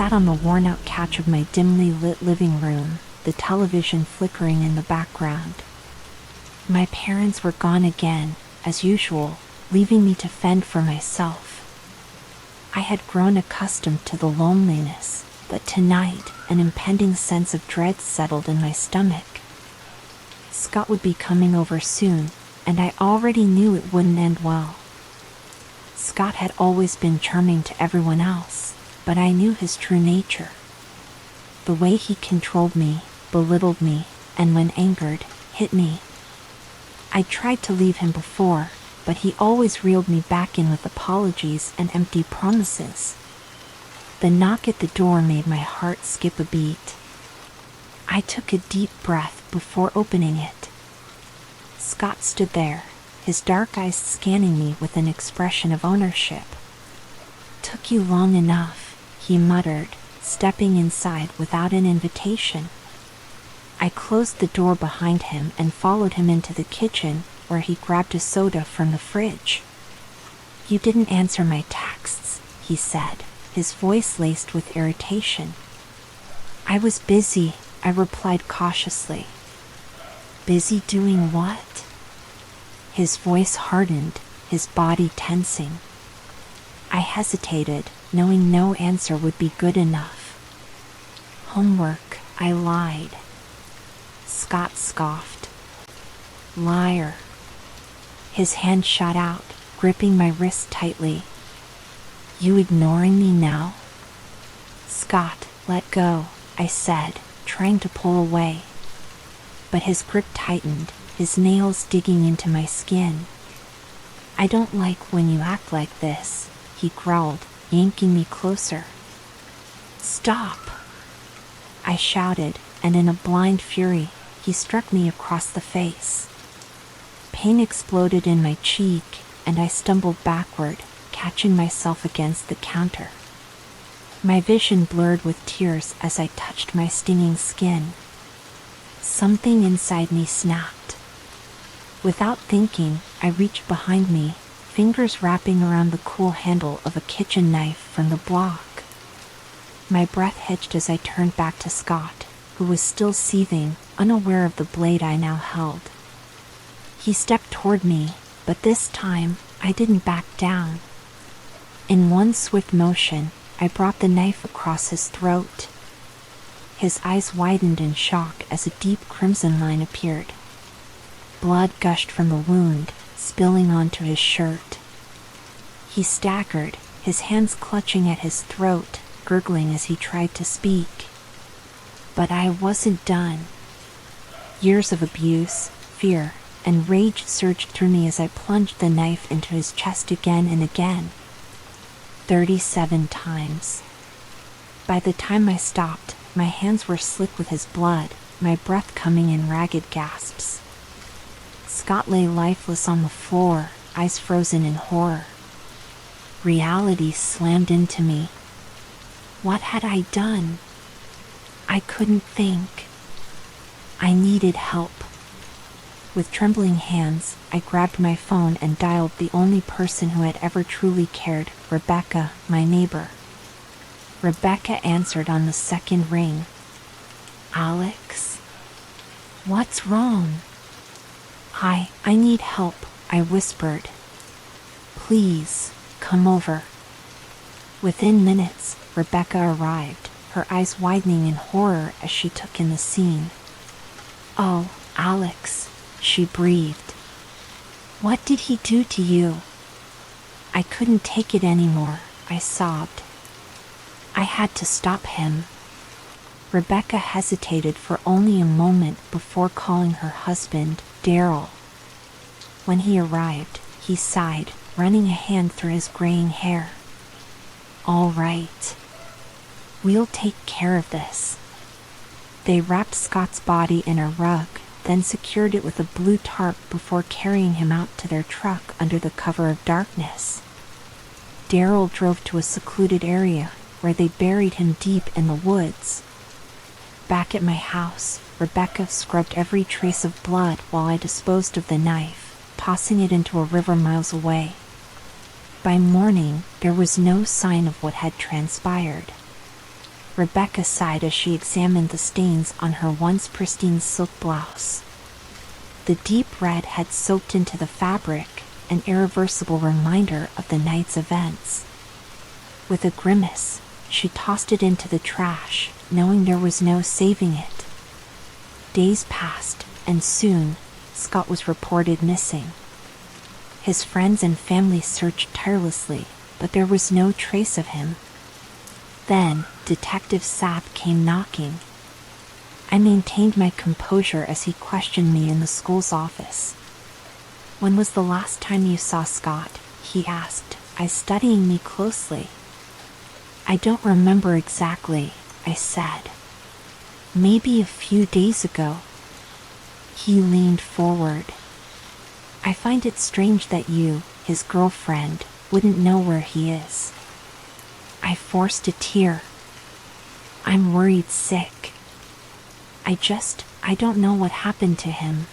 sat on the worn-out couch of my dimly lit living room, the television flickering in the background. My parents were gone again, as usual, leaving me to fend for myself. I had grown accustomed to the loneliness, but tonight an impending sense of dread settled in my stomach. Scott would be coming over soon, and I already knew it wouldn't end well. Scott had always been charming to everyone else, but I knew his true nature. The way he controlled me, belittled me, and when angered, hit me. I tried to leave him before, but he always reeled me back in with apologies and empty promises. The knock at the door made my heart skip a beat. I took a deep breath before opening it. Scott stood there, his dark eyes scanning me with an expression of ownership. "Took you long enough," he muttered, stepping inside without an invitation. I closed the door behind him and followed him into the kitchen, where he grabbed a soda from the fridge. "You didn't answer my texts," he said, his voice laced with irritation. "I was busy," I replied cautiously. "Busy doing what?" His voice hardened, his body tensing. I hesitated, knowing no answer would be good enough. "Homework," I lied. Scott scoffed. "Liar." His hand shot out, gripping my wrist tightly. "You ignoring me now?" "Scott, let go," I said, trying to pull away. But his grip tightened, his nails digging into my skin. "I don't like when you act like this," he growled, yanking me closer. "Stop!" I shouted, and in a blind fury, he struck me across the face. Pain exploded in my cheek, and I stumbled backward, catching myself against the counter. My vision blurred with tears as I touched my stinging skin. Something inside me snapped. Without thinking, I reached behind me, fingers wrapping around the cool handle of a kitchen knife from the block. My breath hitched as I turned back to Scott, who was still seething, unaware of the blade I now held. He stepped toward me, but this time, I didn't back down. In one swift motion, I brought the knife across his throat. His eyes widened in shock as a deep crimson line appeared. Blood gushed from the wound, spilling onto his shirt. He staggered, his hands clutching at his throat, gurgling as he tried to speak. But I wasn't done. Years of abuse, fear, and rage surged through me as I plunged the knife into his chest again and again. 37 times. By the time I stopped, my hands were slick with his blood, my breath coming in ragged gasps. Scott lay lifeless on the floor, eyes frozen in horror. Reality slammed into me. What had I done? I couldn't think. I needed help. With trembling hands, I grabbed my phone and dialed the only person who had ever truly cared, Rebecca, my neighbor. Rebecca answered on the second ring. "Alex? What's wrong?" "Hi, I need help," I whispered. "Please, come over." Within minutes, Rebecca arrived, her eyes widening in horror as she took in the scene. "Oh, Alex," she breathed. "What did he do to you?" I couldn't take it anymore, I sobbed. I had to stop him. Rebecca hesitated for only a moment before calling her husband, Daryl. When he arrived, he sighed, running a hand through his graying hair. "All right. We'll take care of this." They wrapped Scott's body in a rug, then secured it with a blue tarp before carrying him out to their truck under the cover of darkness. Daryl drove to a secluded area, where they buried him deep in the woods. Back at my house, Rebecca scrubbed every trace of blood while I disposed of the knife, tossing it into a river miles away. By morning, there was no sign of what had transpired. Rebecca sighed as she examined the stains on her once pristine silk blouse. The deep red had soaked into the fabric, an irreversible reminder of the night's events. With a grimace, she tossed it into the trash, knowing there was no saving it. Days passed, and soon, Scott was reported missing. His friends and family searched tirelessly, but there was no trace of him. Then, Detective Sapp came knocking. I maintained my composure as he questioned me in the school's office. "When was the last time you saw Scott?" he asked, eyes studying me closely. "I don't remember exactly," I said. "Maybe a few days ago." He leaned forward. "I find it strange that you, his girlfriend, wouldn't know where he is." I forced a tear. "I'm worried sick. I don't know what happened to him."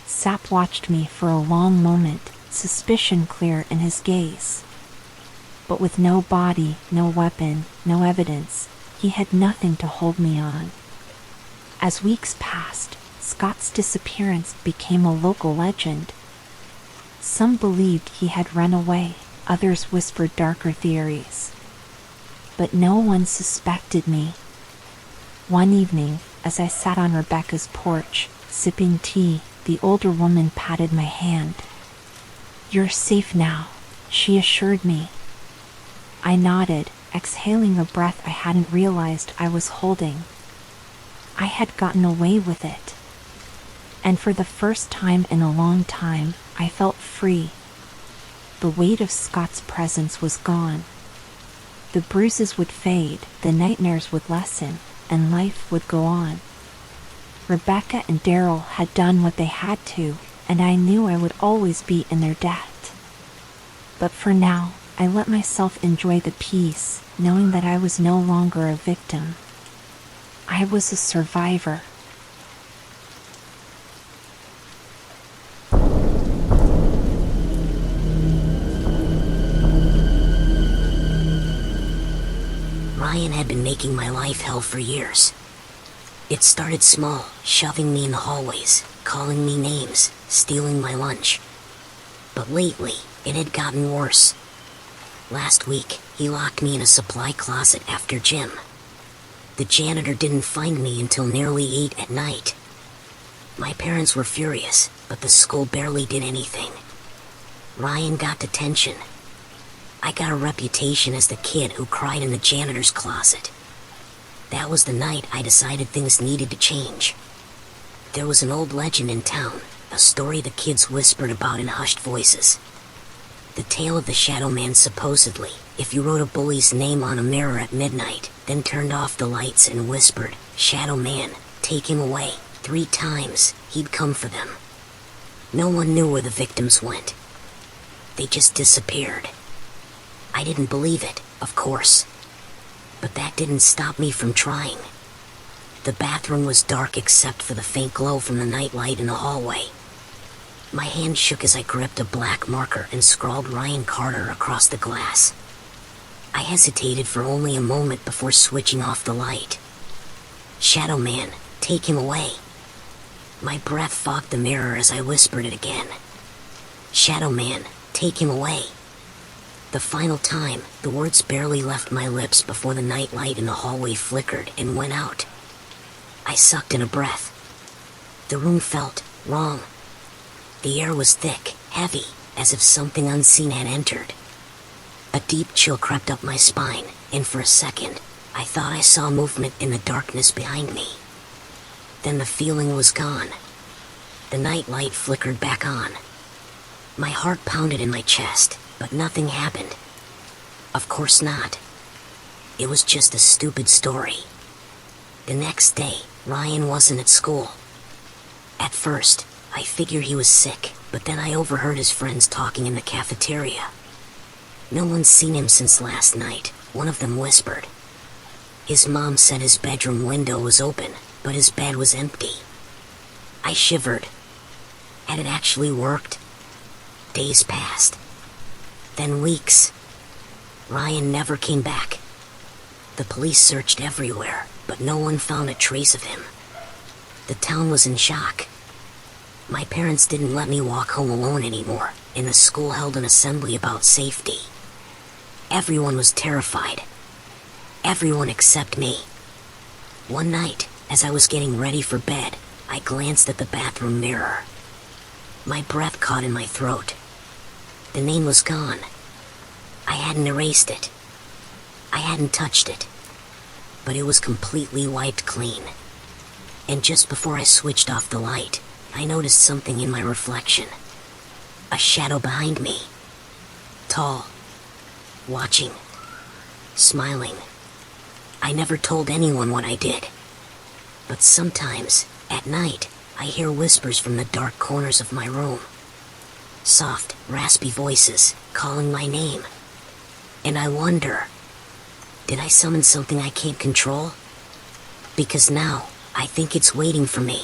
Sapp watched me for a long moment, suspicion clear in his gaze. But with no body, no weapon, no evidence, he had nothing to hold me on. As weeks passed, Scott's disappearance became a local legend. Some believed he had run away, others whispered darker theories. But no one suspected me. One evening, as I sat on Rebecca's porch, sipping tea, the older woman patted my hand. "You're safe now," she assured me. I nodded, exhaling a breath I hadn't realized I was holding. I had gotten away with it. And for the first time in a long time, I felt free. The weight of Scott's presence was gone. The bruises would fade, the nightmares would lessen, and life would go on. Rebecca and Daryl had done what they had to, and I knew I would always be in their debt. But for now, I let myself enjoy the peace, knowing that I was no longer a victim. I was a survivor. Ryan had been making my life hell for years. It started small, shoving me in the hallways, calling me names, stealing my lunch. But lately, it had gotten worse. Last week, he locked me in a supply closet after gym. The janitor didn't find me until nearly 8 at night. My parents were furious, but the school barely did anything. Ryan got detention. I got a reputation as the kid who cried in the janitor's closet. That was the night I decided things needed to change. There was an old legend in town, a story the kids whispered about in hushed voices. The tale of the Shadow Man supposedly, if you wrote a bully's name on a mirror at midnight, then turned off the lights and whispered, "Shadow Man, take him away," 3 times, he'd come for them. No one knew where the victims went. They just disappeared. I didn't believe it, of course. But that didn't stop me from trying. The bathroom was dark except for the faint glow from the nightlight in the hallway. My hand shook as I gripped a black marker and scrawled Ryan Carter across the glass. I hesitated for only a moment before switching off the light. "Shadow Man, take him away." My breath fogged the mirror as I whispered it again. "Shadow Man, take him away." The final time, the words barely left my lips before the nightlight in the hallway flickered and went out. I sucked in a breath. The room felt wrong. The air was thick, heavy, as if something unseen had entered. A deep chill crept up my spine, and for a second, I thought I saw movement in the darkness behind me. Then the feeling was gone. The nightlight flickered back on. My heart pounded in my chest, but nothing happened. Of course not. It was just a stupid story. The next day, Ryan wasn't at school. At first, I figured he was sick, but then I overheard his friends talking in the cafeteria. "No one's seen him since last night," one of them whispered. His mom said his bedroom window was open, but his bed was empty. I shivered. Had it actually worked? Days passed. Then weeks. Ryan never came back. The police searched everywhere, but no one found a trace of him. The town was in shock. My parents didn't let me walk home alone anymore, and the school held an assembly about safety. Everyone was terrified. Everyone except me. One night, as I was getting ready for bed, I glanced at the bathroom mirror. My breath caught in my throat. The name was gone. I hadn't erased it. I hadn't touched it. But it was completely wiped clean. And just before I switched off the light, I noticed something in my reflection. A shadow behind me. Tall. Watching. Smiling. I never told anyone what I did. But sometimes, at night, I hear whispers from the dark corners of my room. Soft, raspy voices calling my name. And I wonder, did I summon something I can't control? Because now, I think it's waiting for me.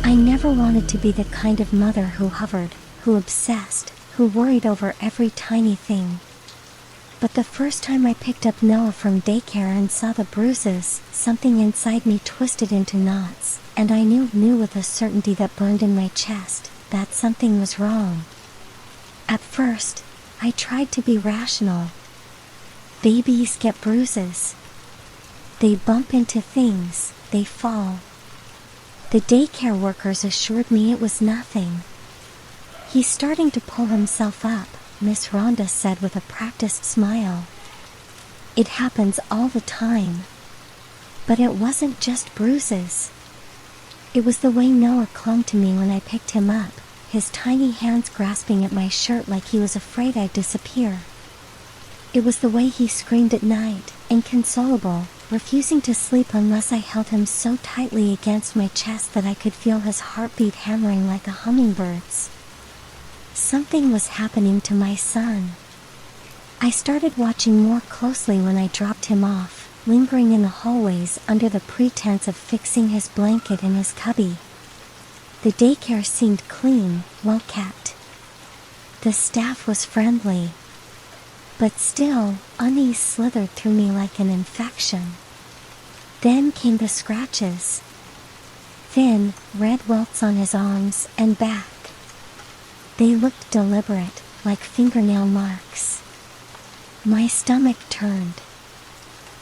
I never wanted to be the kind of mother who hovered, who obsessed, who worried over every tiny thing. But the first time I picked up Noah from daycare and saw the bruises, something inside me twisted into knots, and I knew with a certainty that burned in my chest, that something was wrong. At first, I tried to be rational. Babies get bruises. They bump into things, they fall. The daycare workers assured me it was nothing. "He's starting to pull himself up," Miss Rhonda said with a practiced smile. "It happens all the time." But it wasn't just bruises. It was the way Noah clung to me when I picked him up, his tiny hands grasping at my shirt like he was afraid I'd disappear. It was the way he screamed at night, inconsolable, refusing to sleep unless I held him so tightly against my chest that I could feel his heartbeat hammering like a hummingbird's. Something was happening to my son. I started watching more closely when I dropped him off, lingering in the hallways under the pretense of fixing his blanket in his cubby. The daycare seemed clean, well kept. The staff was friendly. But still, unease slithered through me like an infection. Then came the scratches. Thin, red welts on his arms and back. They looked deliberate, like fingernail marks. My stomach turned.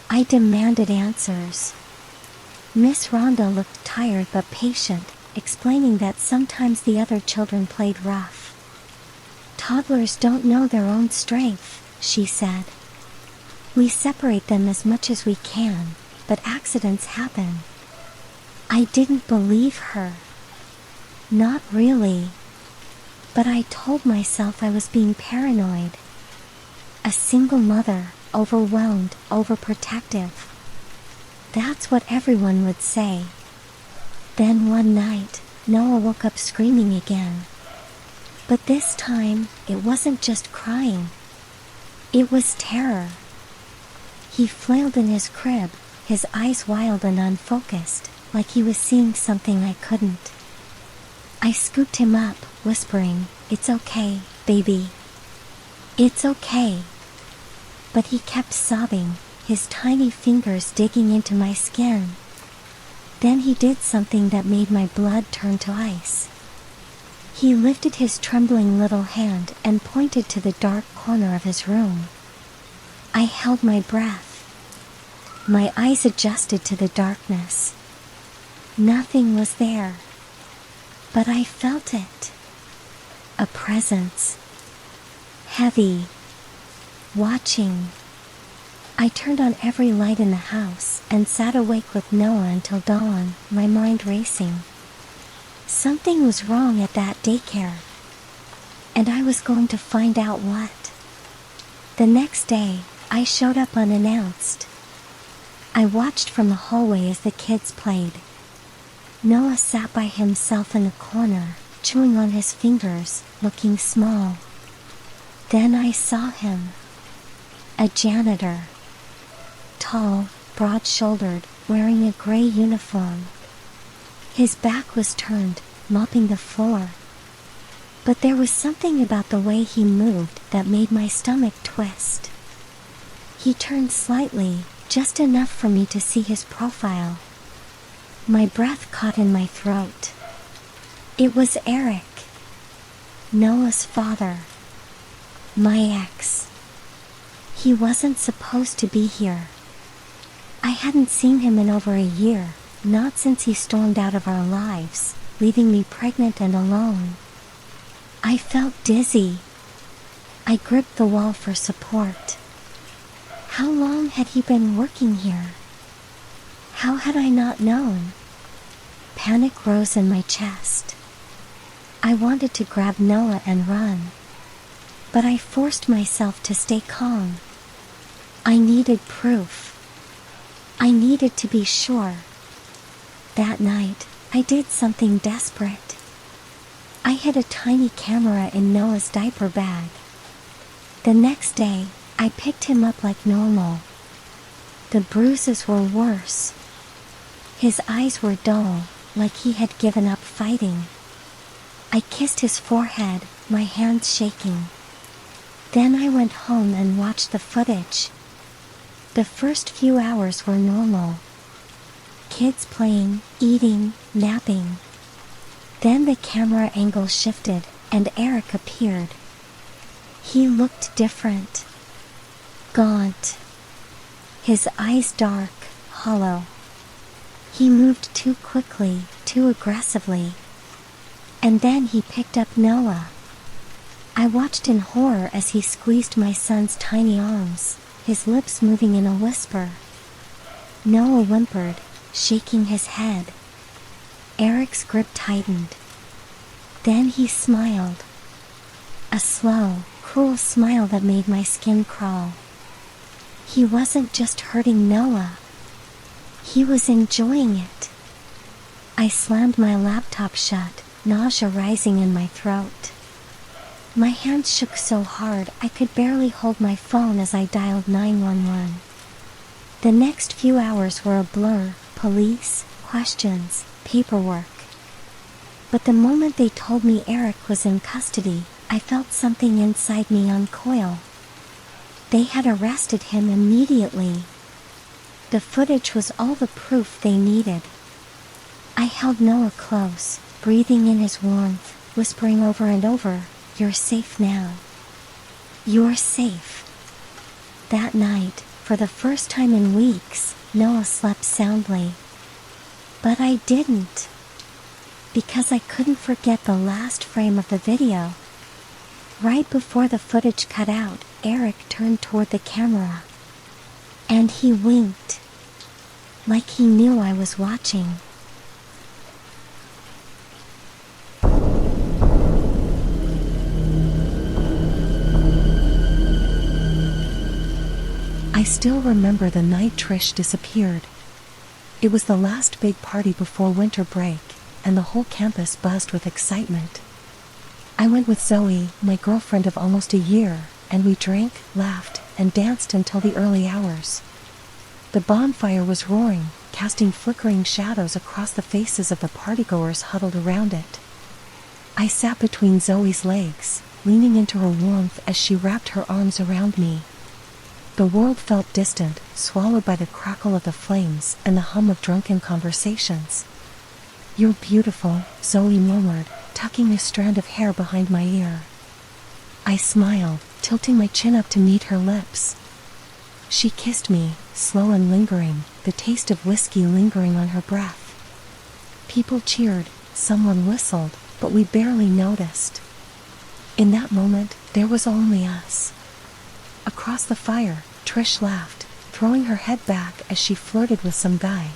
I demanded answers. Miss Rhonda looked tired but patient, explaining that sometimes the other children played rough. "Toddlers don't know their own strength," she said. "We separate them as much as we can, but accidents happen." I didn't believe her. Not really. But I told myself I was being paranoid. A single mother, overwhelmed, overprotective. That's what everyone would say. Then one night, Noah woke up screaming again. But this time, it wasn't just crying. It was terror. He flailed in his crib, his eyes wild and unfocused, like he was seeing something I couldn't. I scooped him up, whispering, "It's okay, baby. It's okay." But he kept sobbing, his tiny fingers digging into my skin. Then he did something that made my blood turn to ice. He lifted his trembling little hand and pointed to the dark corner of his room. I held my breath. My eyes adjusted to the darkness. Nothing was there. But I felt it. A presence. Heavy. Watching. I turned on every light in the house and sat awake with Noah until dawn, my mind racing. Something was wrong at that daycare. And I was going to find out what. The next day, I showed up unannounced. I watched from the hallway as the kids played. Noah sat by himself in a corner, chewing on his fingers, looking small. Then I saw him. A janitor. Tall, broad-shouldered, wearing a gray uniform. His back was turned, mopping the floor. But there was something about the way he moved that made my stomach twist. He turned slightly, just enough for me to see his profile. My breath caught in my throat. It was Eric, Noah's father, my ex. He wasn't supposed to be here. I hadn't seen him in over a year, not since he stormed out of our lives, leaving me pregnant and alone. I felt dizzy. I gripped the wall for support. How long had he been working here? How had I not known? Panic rose in my chest. I wanted to grab Noah and run, but I forced myself to stay calm. I needed proof. I needed to be sure. That night, I did something desperate. I hid a tiny camera in Noah's diaper bag. The next day, I picked him up like normal. The bruises were worse. His eyes were dull, like he had given up fighting. I kissed his forehead, my hands shaking. Then I went home and watched the footage. The first few hours were normal. Kids playing, eating, napping. Then the camera angle shifted, and Eric appeared. He looked different. Gaunt. His eyes dark, hollow. He moved too quickly, too aggressively. And then he picked up Noah. I watched in horror as he squeezed my son's tiny arms, his lips moving in a whisper. Noah whimpered, shaking his head. Eric's grip tightened. Then he smiled. A slow, cruel smile that made my skin crawl. He wasn't just hurting Noah. He was enjoying it. I slammed my laptop shut, nausea rising in my throat. My hands shook so hard I could barely hold my phone as I dialed 911. The next few hours were a blur, police, questions, paperwork. But the moment they told me Eric was in custody, I felt something inside me uncoil. They had arrested him immediately. The footage was all the proof they needed. I held Noah close, breathing in his warmth, whispering over and over, "You're safe now. You're safe." That night, for the first time in weeks, Noah slept soundly. But I didn't. Because I couldn't forget the last frame of the video. Right before the footage cut out, Eric turned toward the camera. And he winked. Like he knew I was watching. I still remember the night Trish disappeared. It was the last big party before winter break, and the whole campus buzzed with excitement. I went with Zoe, my girlfriend of almost a year, and we drank, laughed, and danced until the early hours. The bonfire was roaring, casting flickering shadows across the faces of the partygoers huddled around it. I sat between Zoe's legs, leaning into her warmth as she wrapped her arms around me. The world felt distant, swallowed by the crackle of the flames and the hum of drunken conversations. "You're beautiful," Zoe murmured, tucking a strand of hair behind my ear. I smiled, tilting my chin up to meet her lips. She kissed me, slow and lingering, the taste of whiskey lingering on her breath. People cheered, someone whistled, but we barely noticed. In that moment, there was only us. Across the fire, Trish laughed, throwing her head back as she flirted with some guy.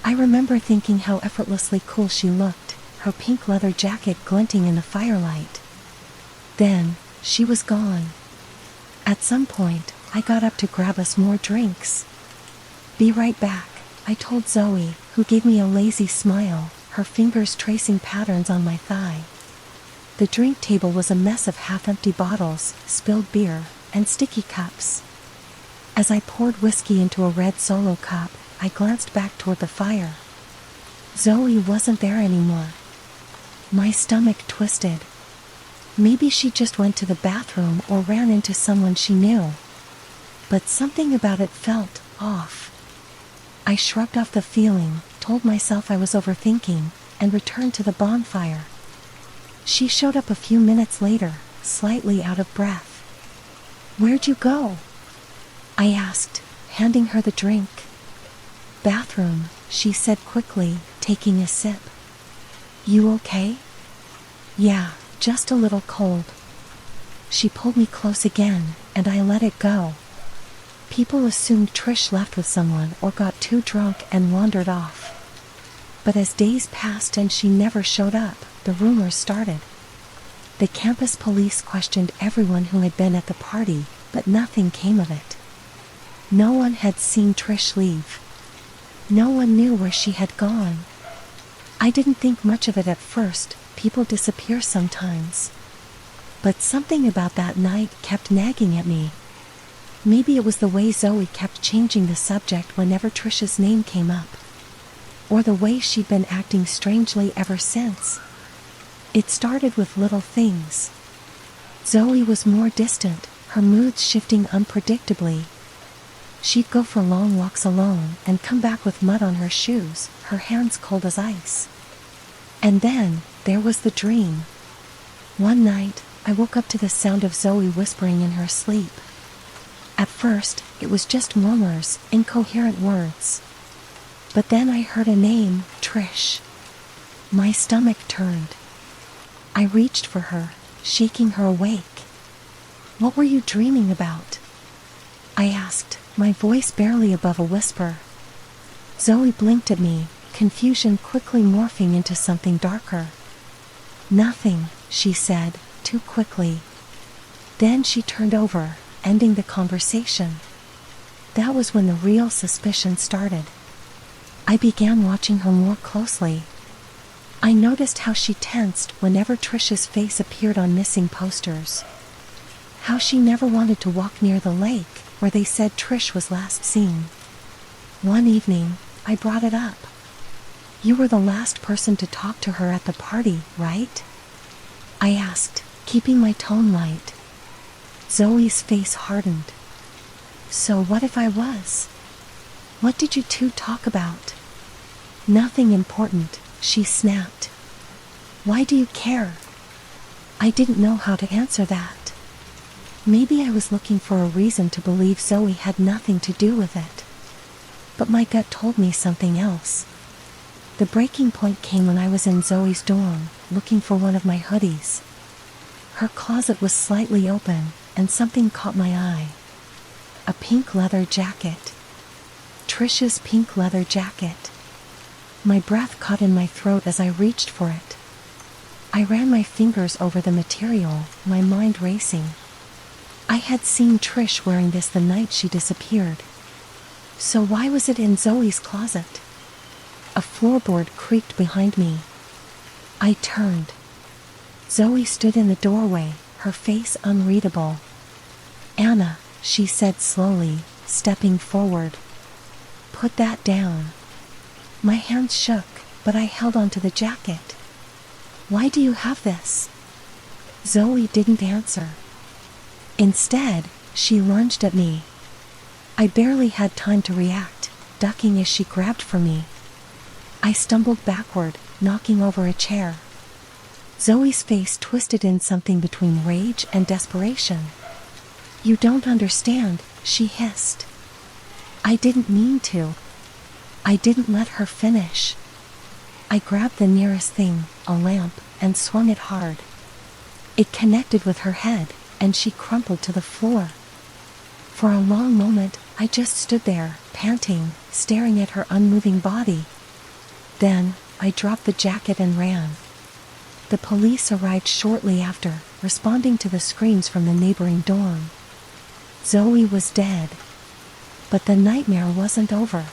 I remember thinking how effortlessly cool she looked, her pink leather jacket glinting in the firelight. Then, she was gone. At some point, I got up to grab us more drinks. "Be right back," I told Zoe, who gave me a lazy smile, her fingers tracing patterns on my thigh. The drink table was a mess of half-empty bottles, spilled beer, and sticky cups. As I poured whiskey into a red Solo cup, I glanced back toward the fire. Zoe wasn't there anymore. My stomach twisted. Maybe she just went to the bathroom or ran into someone she knew. But something about it felt off. I shrugged off the feeling, told myself I was overthinking, and returned to the bonfire. She showed up a few minutes later, slightly out of breath. "Where'd you go?" I asked, handing her the drink. "Bathroom," she said quickly, taking a sip. "You okay?" "Yeah, just a little cold." She pulled me close again, and I let it go. People assumed Trish left with someone or got too drunk and wandered off. But as days passed and she never showed up, the rumors started. The campus police questioned everyone who had been at the party, but nothing came of it. No one had seen Trish leave. No one knew where she had gone. I didn't think much of it at first. People disappear sometimes. But something about that night kept nagging at me. Maybe it was the way Zoe kept changing the subject whenever Trish's name came up. Or the way she'd been acting strangely ever since. It started with little things. Zoe was more distant, her moods shifting unpredictably. She'd go for long walks alone and come back with mud on her shoes, her hands cold as ice. And then, there was the dream. One night, I woke up to the sound of Zoe whispering in her sleep. At first, it was just murmurs, incoherent words. But then I heard a name, Trish. My stomach turned. I reached for her, shaking her awake. "What were you dreaming about?" I asked, my voice barely above a whisper. Zoe blinked at me, confusion quickly morphing into something darker. "Nothing," she said, too quickly. Then she turned over, ending the conversation. That was when the real suspicion started. I began watching her more closely. I noticed how she tensed whenever Trish's face appeared on missing posters. How she never wanted to walk near the lake where they said Trish was last seen. One evening, I brought it up. "You were the last person to talk to her at the party, right?" I asked, keeping my tone light. Zoe's face hardened. "So what if I was? What did you two talk about?" "Nothing important," she snapped. "Why do you care?" I didn't know how to answer that. Maybe I was looking for a reason to believe Zoe had nothing to do with it. But my gut told me something else. The breaking point came when I was in Zoe's dorm, looking for one of my hoodies. Her closet was slightly open, and something caught my eye. A pink leather jacket. Trish's pink leather jacket. My breath caught in my throat as I reached for it. I ran my fingers over the material, my mind racing. I had seen Trish wearing this the night she disappeared. So why was it in Zoe's closet? A floorboard creaked behind me. I turned. Zoe stood in the doorway, her face unreadable. "Anna," she said slowly, stepping forward. "Put that down." My hands shook, but I held onto the jacket. "Why do you have this?" Zoe didn't answer. Instead, she lunged at me. I barely had time to react, ducking as she grabbed for me. I stumbled backward, knocking over a chair. Zoe's face twisted in something between rage and desperation. "You don't understand," she hissed. I didn't mean to. I didn't let her finish. I grabbed the nearest thing, a lamp, and swung it hard. It connected with her head, and she crumpled to the floor. For a long moment, I just stood there, panting, staring at her unmoving body. Then, I dropped the jacket and ran. The police arrived shortly after, responding to the screams from the neighboring dorm. Zoe was dead. But the nightmare wasn't over.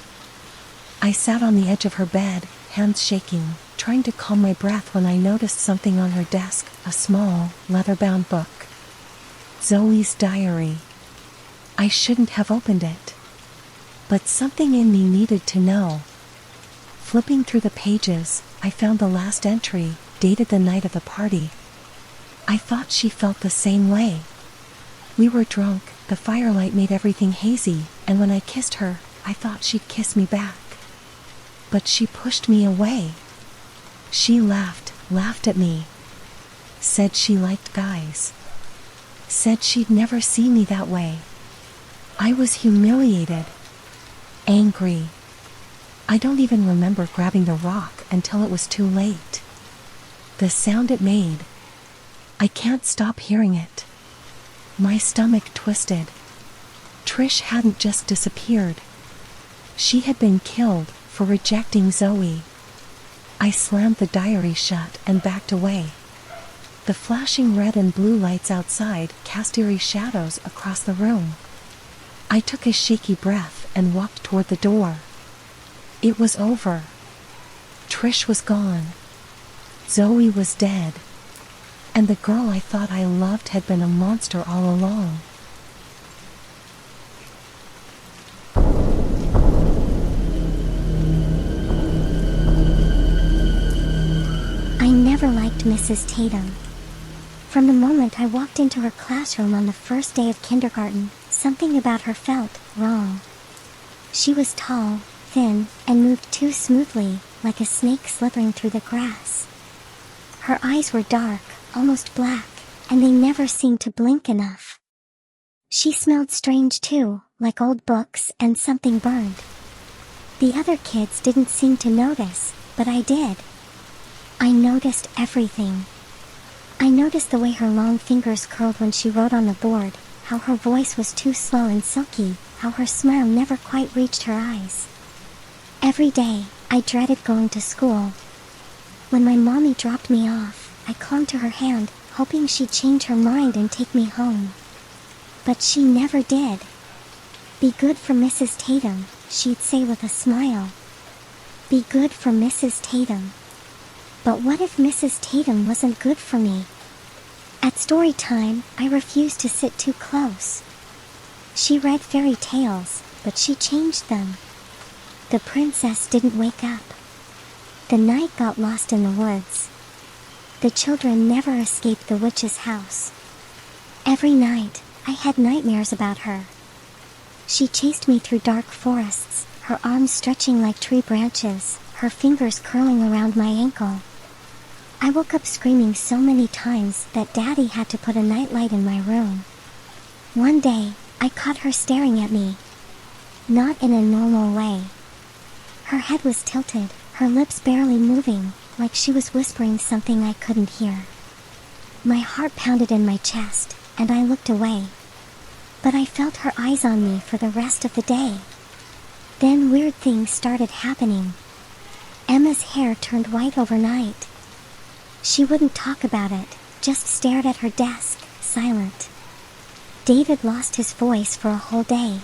I sat on the edge of her bed, hands shaking, trying to calm my breath when I noticed something on her desk, a small, leather-bound book. Zoe's diary. I shouldn't have opened it. But something in me needed to know. Flipping through the pages, I found the last entry, dated the night of the party. I thought she felt the same way. We were drunk, the firelight made everything hazy, and when I kissed her, I thought she'd kiss me back. But she pushed me away. She laughed at me. Said she liked guys. Said she'd never seen me that way. I was humiliated. Angry. I don't even remember grabbing the rock until it was too late. The sound it made. I can't stop hearing it. My stomach twisted. Trish hadn't just disappeared. She had been killed for rejecting Zoe. I slammed the diary shut and backed away. The flashing red and blue lights outside cast eerie shadows across the room. I took a shaky breath and walked toward the door. It was over. Trish was gone. Zoe was dead. And the girl I thought I loved had been a monster all along. I never liked Mrs. Tatum. From the moment I walked into her classroom on the first day of kindergarten, something about her felt wrong. She was tall, thin, and moved too smoothly, like a snake slithering through the grass. Her eyes were dark, almost black, and they never seemed to blink enough. She smelled strange too, like old books and something burned. The other kids didn't seem to notice, but I did. I noticed everything. I noticed the way her long fingers curled when she wrote on the board, how her voice was too slow and silky, how her smile never quite reached her eyes. Every day, I dreaded going to school. When my mommy dropped me off, I clung to her hand, hoping she'd change her mind and take me home. But she never did. "Be good for Mrs. Tatum," she'd say with a smile. Be good for Mrs. Tatum. But what if Mrs. Tatum wasn't good for me? At story time, I refused to sit too close. She read fairy tales, but she changed them. The princess didn't wake up. The knight got lost in the woods. The children never escaped the witch's house. Every night, I had nightmares about her. She chased me through dark forests, her arms stretching like tree branches, her fingers curling around my ankle. I woke up screaming so many times that Daddy had to put a nightlight in my room. One day, I caught her staring at me. Not in a normal way. Her head was tilted, her lips barely moving, like she was whispering something I couldn't hear. My heart pounded in my chest, and I looked away. But I felt her eyes on me for the rest of the day. Then weird things started happening. Emma's hair turned white overnight. She wouldn't talk about it, just stared at her desk, silent. David lost his voice for a whole day.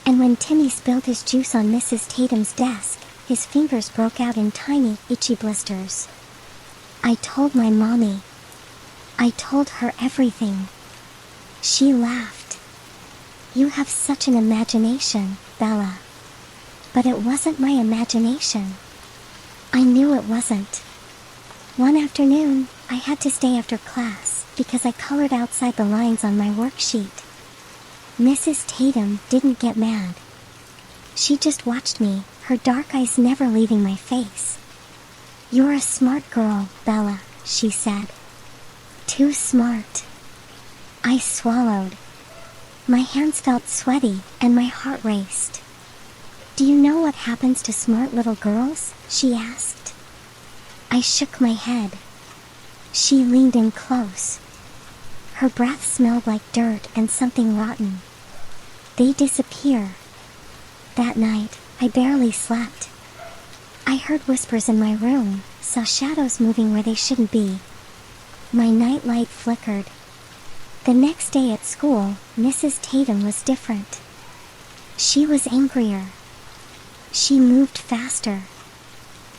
And when Timmy spilled his juice on Mrs. Tatum's desk, his fingers broke out in tiny, itchy blisters. I told my mommy. I told her everything. She laughed. "You have such an imagination, Bella." But it wasn't my imagination. I knew it wasn't. One afternoon, I had to stay after class because I colored outside the lines on my worksheet. Mrs. Tatum didn't get mad. She just watched me, her dark eyes never leaving my face. "You're a smart girl, Bella," she said. "Too smart." I swallowed. My hands felt sweaty and my heart raced. "Do you know what happens to smart little girls?" she asked. I shook my head. She leaned in close. Her breath smelled like dirt and something rotten. "They disappear." That night, I barely slept. I heard whispers in my room, saw shadows moving where they shouldn't be. My nightlight flickered. The next day at school, Mrs. Tatum was different. She was angrier. She moved faster.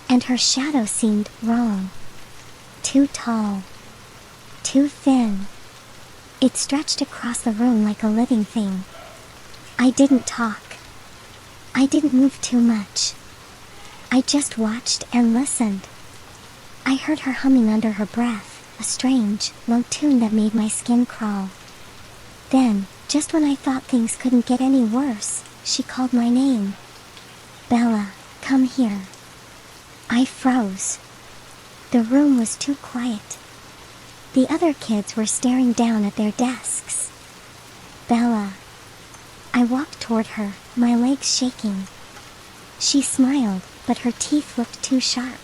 And her shadow seemed wrong. Too tall. Too thin. It stretched across the room like a living thing. I didn't talk. I didn't move too much. I just watched and listened. I heard her humming under her breath, a strange, low tune that made my skin crawl. Then, just when I thought things couldn't get any worse, she called my name. Bella, come here. I froze. The room was too quiet. The other kids were staring down at their desks. Bella. I walked toward her, my legs shaking. She smiled, but her teeth looked too sharp.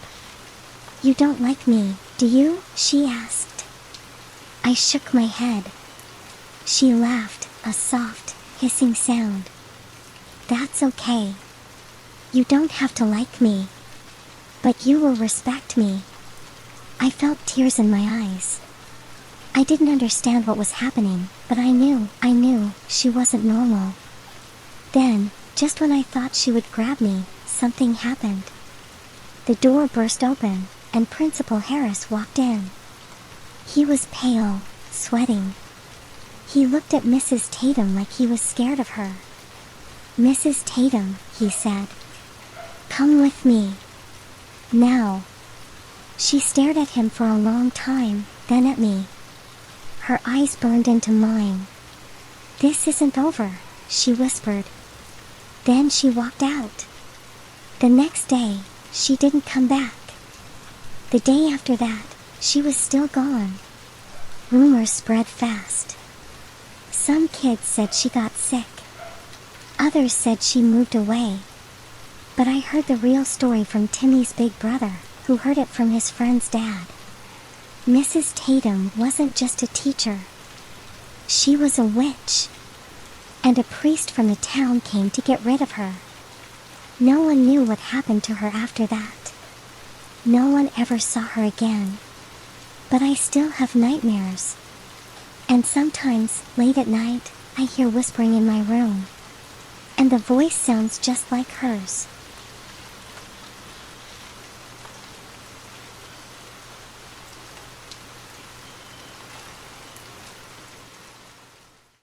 You don't like me, do you? She asked. I shook my head. She laughed, a soft, hissing sound. That's okay. You don't have to like me. But you will respect me. I felt tears in my eyes. I didn't understand what was happening, but I knew she wasn't normal. Then, just when I thought she would grab me, something happened. The door burst open, and Principal Harris walked in. He was pale, sweating. He looked at Mrs. Tatum like he was scared of her. Mrs. Tatum, he said. Come with me. Now. She stared at him for a long time, then at me. Her eyes burned into mine. This isn't over, she whispered. Then she walked out. The next day, she didn't come back. The day after that, she was still gone. Rumors spread fast. Some kids said she got sick. Others said she moved away. But I heard the real story from Timmy's big brother, who heard it from his friend's dad. Mrs. Tatum wasn't just a teacher. She was a witch. And a priest from the town came to get rid of her. No one knew what happened to her after that. No one ever saw her again. But I still have nightmares. And sometimes, late at night, I hear whispering in my room. And the voice sounds just like hers.